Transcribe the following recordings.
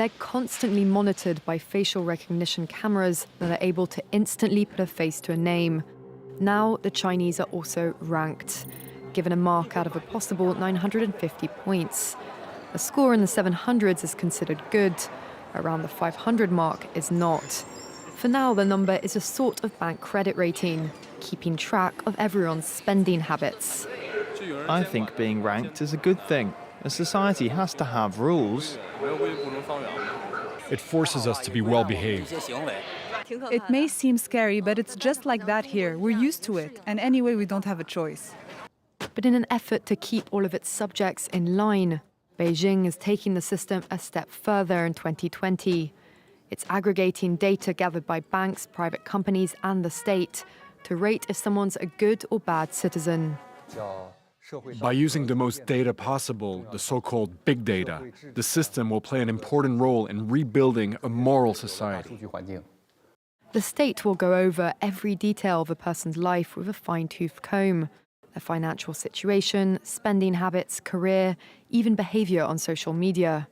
they're constantly monitored by facial recognition cameras that are able to instantly put a face to a name. Now, the Chinese are also ranked, given a mark out of a possible 950 points. A score in the 700s is considered good. Around the 500 mark is not. For now, the number is a sort of bank credit rating, keeping track of everyone's spending habits. I think being ranked is a good thing. A society has to have rules. It forces us to be well-behaved. It may seem scary, but it's just like that here. We're used to it, and anyway, we don't have a choice. But in an effort to keep all of its subjects in line, Beijing is taking the system a step further in 2020. It's aggregating data gathered by banks, private companies, and the state to rate if someone's a good or bad citizen. By using the most data possible, the so-called big data, the system will play an important role in rebuilding a moral society. The state will go over every detail of a person's life with a fine-tooth comb. Their financial situation, spending habits, career, even behavior on social media.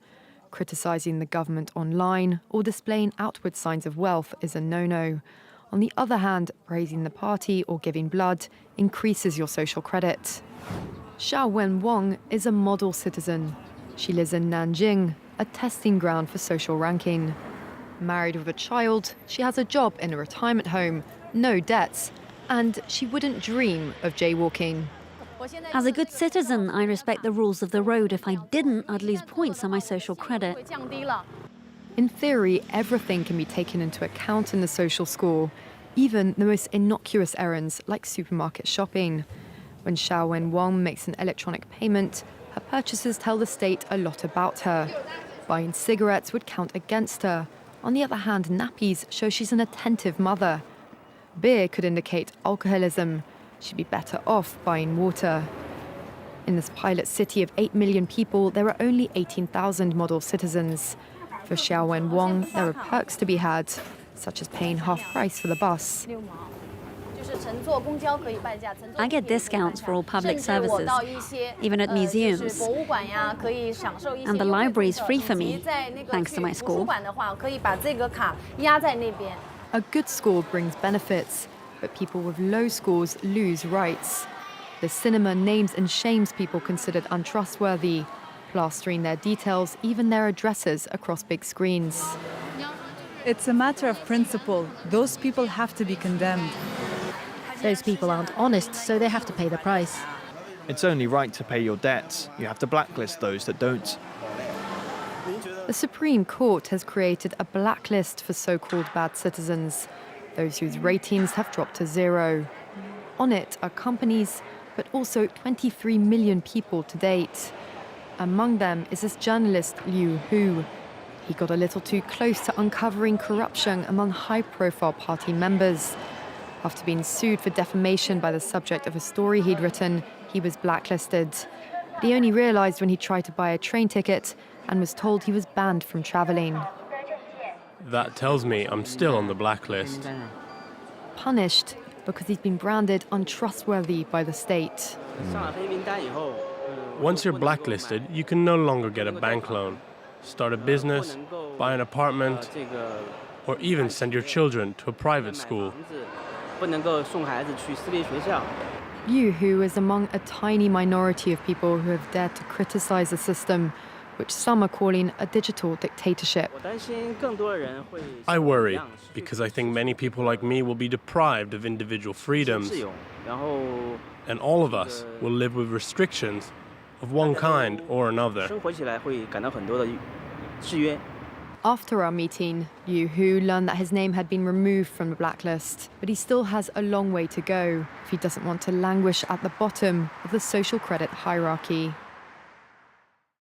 Criticizing the government online or displaying outward signs of wealth is a no-no. On the other hand, praising the party or giving blood increases your social credit. Xiao Wenwang is a model citizen. She lives in Nanjing, a testing ground for social ranking. Married with a child, she has a job in a retirement home, no debts, and she wouldn't dream of jaywalking. As a good citizen, I respect the rules of the road. If I didn't, I'd lose points on my social credit. In theory, everything can be taken into account in the social score, even the most innocuous errands like supermarket shopping. When Xiao Wenwang makes an electronic payment, her purchases tell the state a lot about her. Buying cigarettes would count against her. On the other hand, nappies show she's an attentive mother. Beer could indicate alcoholism. She'd be better off buying water. In this pilot city of 8 million people, there are only 18,000 model citizens. For Xiao Wenwang, there are perks to be had, such as paying half price for the bus. I get discounts for all public services, even at museums. And the library is free for me, thanks to my score. A good score brings benefits, but people with low scores lose rights. The cinema names and shames people considered untrustworthy, plastering their details, even their addresses, across big screens. It's a matter of principle. Those people have to be condemned. Those people aren't honest, so they have to pay the price. It's only right to pay your debts. You have to blacklist those that don't. The Supreme Court has created a blacklist for so-called bad citizens, those whose ratings have dropped to zero. On it are companies, but also 23 million people to date. Among them is this journalist Liu Hu. He got a little too close to uncovering corruption among high-profile party members. After being sued for defamation by the subject of a story he'd written, he was blacklisted. But he only realized when he tried to buy a train ticket and was told he was banned from traveling. That tells me I'm still on the blacklist. Punished because he's been branded untrustworthy by the state. Once you're blacklisted, you can no longer get a bank loan, start a business, buy an apartment, or even send your children to a private school. Liu Hu is among a tiny minority of people who have dared to criticize the system, which some are calling a digital dictatorship. I worry, because I think many people like me will be deprived of individual freedoms, and all of us will live with restrictions of one kind or another. After our meeting, Liu Hu learned that his name had been removed from the blacklist, but he still has a long way to go if he doesn't want to languish at the bottom of the social credit hierarchy.